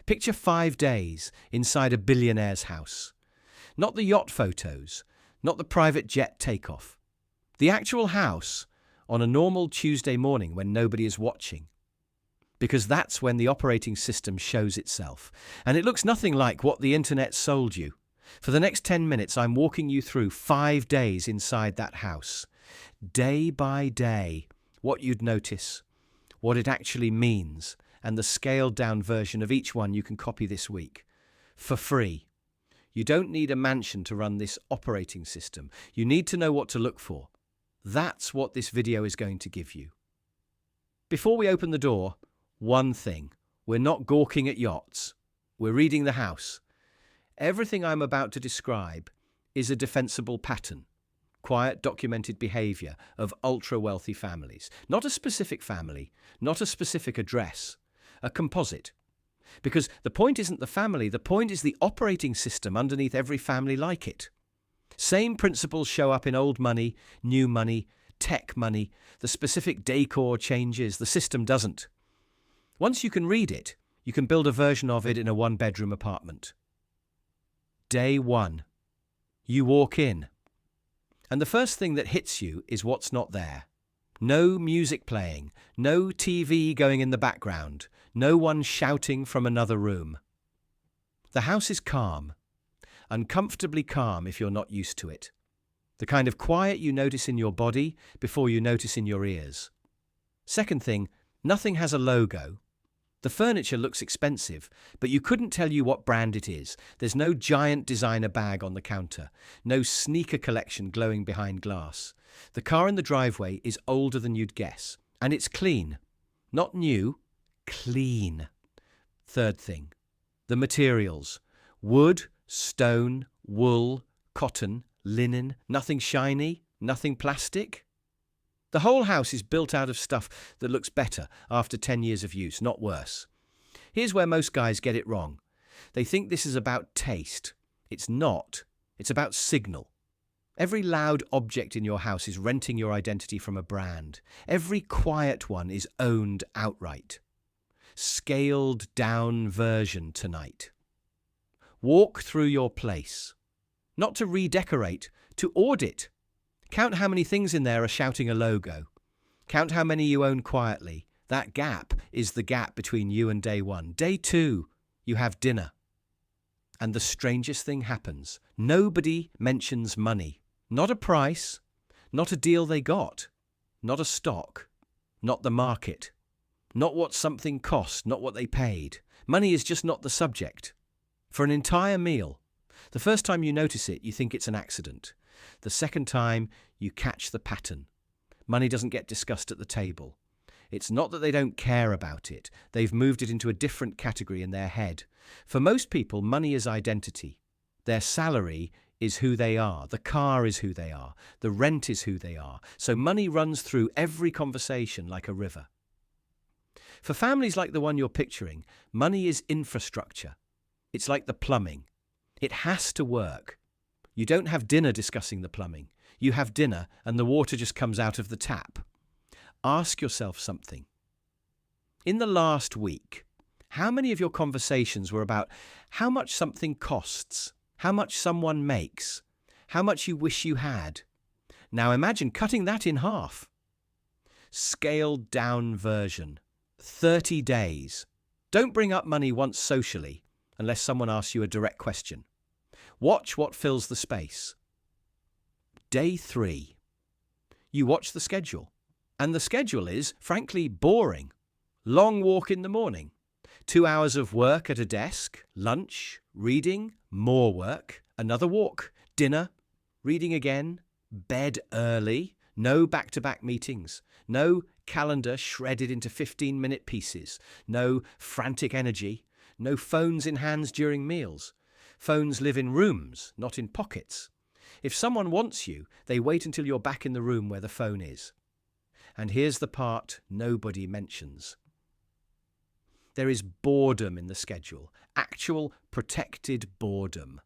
Picture 5 days inside a billionaire's house. Not the yacht photos, not the private jet takeoff. The actual house on a normal Tuesday morning when nobody is watching. Because that's when the operating system shows itself. And it looks nothing like what the internet sold you. For the next 10 minutes, I'm walking you through 5 days inside that house. Day by day, what you'd notice, what it actually means, and the scaled-down version of each one you can copy this week. For free. You don't need a mansion to run this operating system. You need to know what to look for. That's what this video is going to give you. Before we open the door, one thing. We're not gawking at yachts. We're reading the house. Everything I'm about to describe is a defensible pattern. Quiet, documented behavior of ultra-wealthy families. Not a specific family, not a specific address. A composite. Because the point isn't the family, the point is the operating system underneath every family like it. Same principles show up in old money, new money, tech money. The specific decor changes, the system doesn't. Once you can read it, you can build a version of it in a one-bedroom apartment. Day 1. You walk in. And the first thing that hits you is what's not there. No music playing, no TV going in the background, no one shouting from another room. The house is calm, uncomfortably calm if you're not used to it. The kind of quiet you notice in your body before you notice in your ears. Second thing, nothing has a logo. The furniture looks expensive, but you couldn't tell you what brand it is. There's no giant designer bag on the counter, no sneaker collection glowing behind glass. The car in the driveway is older than you'd guess, and it's clean. Not new, clean. Third thing, the materials. Wood, stone, wool, cotton, linen, nothing shiny, nothing plastic. The whole house is built out of stuff that looks better after 10 years of use, not worse. Here's where most guys get it wrong. They think this is about taste. It's not. It's about signal. Every loud object in your house is renting your identity from a brand. Every quiet one is owned outright. Scaled down version tonight. Walk through your place. Not to redecorate, to audit. Count how many things in there are shouting a logo. Count how many you own quietly. That gap is the gap between you and day 1. Day 2, you have dinner. And the strangest thing happens. Nobody mentions money. Not a price, not a deal they got, not a stock, not the market, not what something cost, not what they paid. Money is just not the subject. For an entire meal, the first time you notice it, you think it's an accident. The second time, you catch the pattern. Money doesn't get discussed at the table. It's not that they don't care about it. They've moved it into a different category in their head. For most people, money is identity. Their salary is who they are. The car is who they are. The rent is who they are. So money runs through every conversation like a river. For families like the one you're picturing, money is infrastructure. It's like the plumbing. It has to work. You don't have dinner discussing the plumbing. You have dinner and the water just comes out of the tap. Ask yourself something. In the last week, how many of your conversations were about how much something costs, how much someone makes, how much you wish you had? Now imagine cutting that in half. Scaled down version. 30 days. Don't bring up money once socially unless someone asks you a direct question. Watch what fills the space. Day 3. You watch the schedule. And the schedule is, frankly, boring. Long walk in the morning. 2 hours of work at a desk, lunch, reading, more work, another walk, dinner, reading again, bed early, no back-to-back meetings, no calendar shredded into 15-minute pieces, no frantic energy, no phones in hands during meals. Phones live in rooms, not in pockets. If someone wants you, they wait until you're back in the room where the phone is. And here's the part nobody mentions. There is boredom in the schedule, actual protected boredom.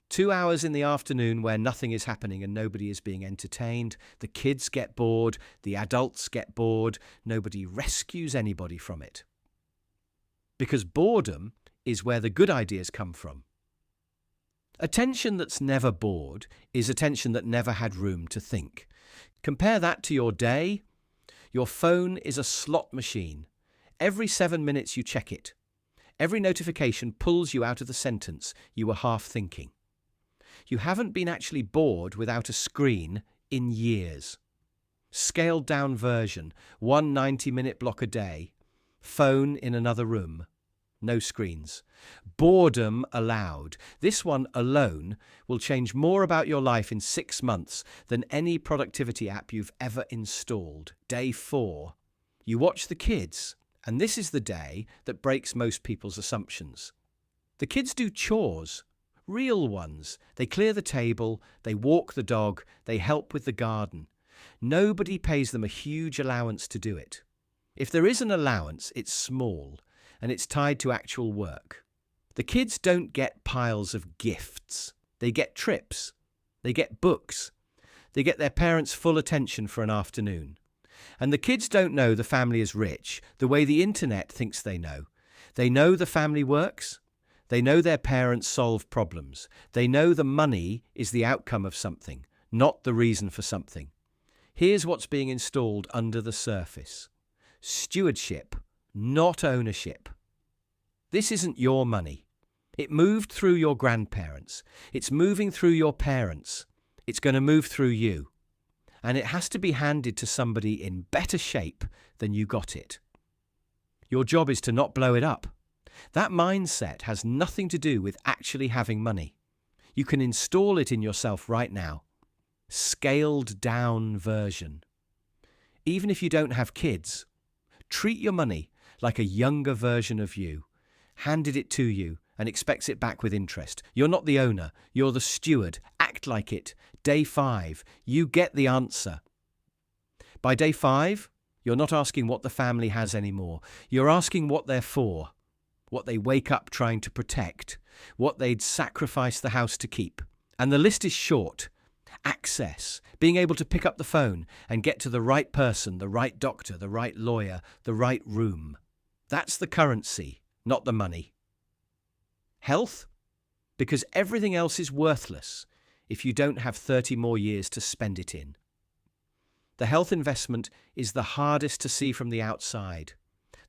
2 hours in the afternoon where nothing is happening and nobody is being entertained. The kids get bored, the adults get bored, nobody rescues anybody from it. Because boredom is where the good ideas come from. Attention that's never bored is attention that never had room to think. Compare that to your day. Your phone is a slot machine. Every 7 minutes you check it. Every notification pulls you out of the sentence you were half thinking. You haven't been actually bored without a screen in years. Scaled down version, one 90-minute block a day. Phone in another room. No screens. Boredom allowed. This one alone will change more about your life in 6 months than any productivity app you've ever installed. Day 4. You watch the kids, and this is the day that breaks most people's assumptions. The kids do chores, real ones. They clear the table, they walk the dog, they help with the garden. Nobody pays them a huge allowance to do it. If there is an allowance, it's small, and it's tied to actual work. The kids don't get piles of gifts. They get trips. They get books. They get their parents' full attention for an afternoon. And the kids don't know the family is rich the way the internet thinks they know. They know the family works. They know their parents solve problems. They know the money is the outcome of something, not the reason for something. Here's what's being installed under the surface. Stewardship, not ownership. This isn't your money. It moved through your grandparents. It's moving through your parents. It's going to move through you. And it has to be handed to somebody in better shape than you got it. Your job is to not blow it up. That mindset has nothing to do with actually having money. You can install it in yourself right now. Scaled down version. Even if you don't have kids, treat your money like a younger version of you. Handed it to you and expects it back with interest. You're not the owner, you're the steward. Act like it. Day 5, you get the answer. By day 5, you're not asking what the family has anymore. You're asking what they're for, what they wake up trying to protect, what they'd sacrifice the house to keep. And the list is short. Access, being able to pick up the phone and get to the right person, the right doctor, the right lawyer, the right room. That's the currency, not the money. Health, because everything else is worthless if you don't have 30 more years to spend it in. The health investment is the hardest to see from the outside.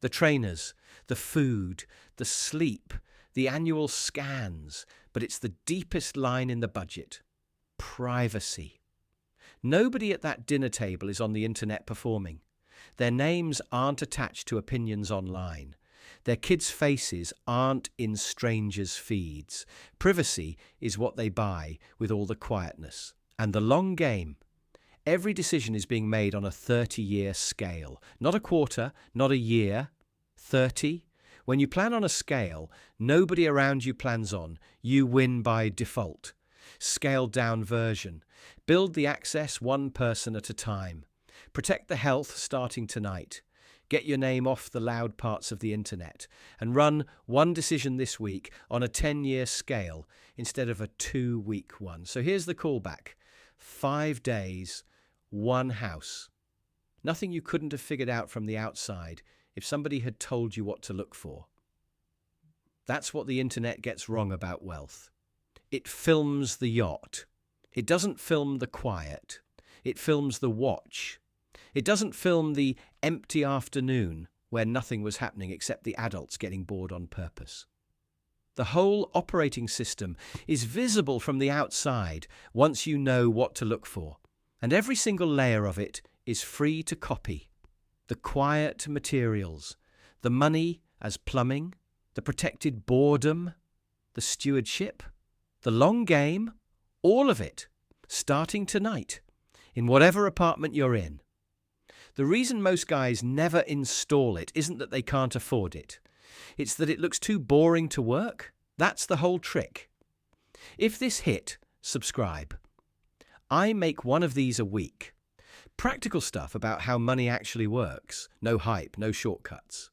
The trainers, the food, the sleep, the annual scans, but it's the deepest line in the budget. Privacy. Nobody at that dinner table is on the internet performing. Their names aren't attached to opinions online. Their kids' faces aren't in strangers' feeds. Privacy is what they buy with all the quietness. And the long game. Every decision is being made on a 30-year scale. Not a quarter, not a year. 30. When you plan on a scale, nobody around you plans on. You win by default. Scaled down version. Build the access one person at a time. Protect the health starting tonight. Get your name off the loud parts of the internet and run one decision this week on a 10-year scale instead of a 2-week one. So here's the callback. 5 days, 1 house. Nothing you couldn't have figured out from the outside if somebody had told you what to look for. That's what the internet gets wrong about wealth. It films the yacht. It doesn't film the quiet. It films the watch. It doesn't film the empty afternoon where nothing was happening except the adults getting bored on purpose. The whole operating system is visible from the outside once you know what to look for. And every single layer of it is free to copy. The quiet materials, the money as plumbing, the protected boredom, the stewardship, the long game, all of it, starting tonight, in whatever apartment you're in. The reason most guys never install it isn't that they can't afford it. It's that it looks too boring to work. That's the whole trick. If this hit, subscribe. I make one of these a week. Practical stuff about how money actually works. No hype, no shortcuts.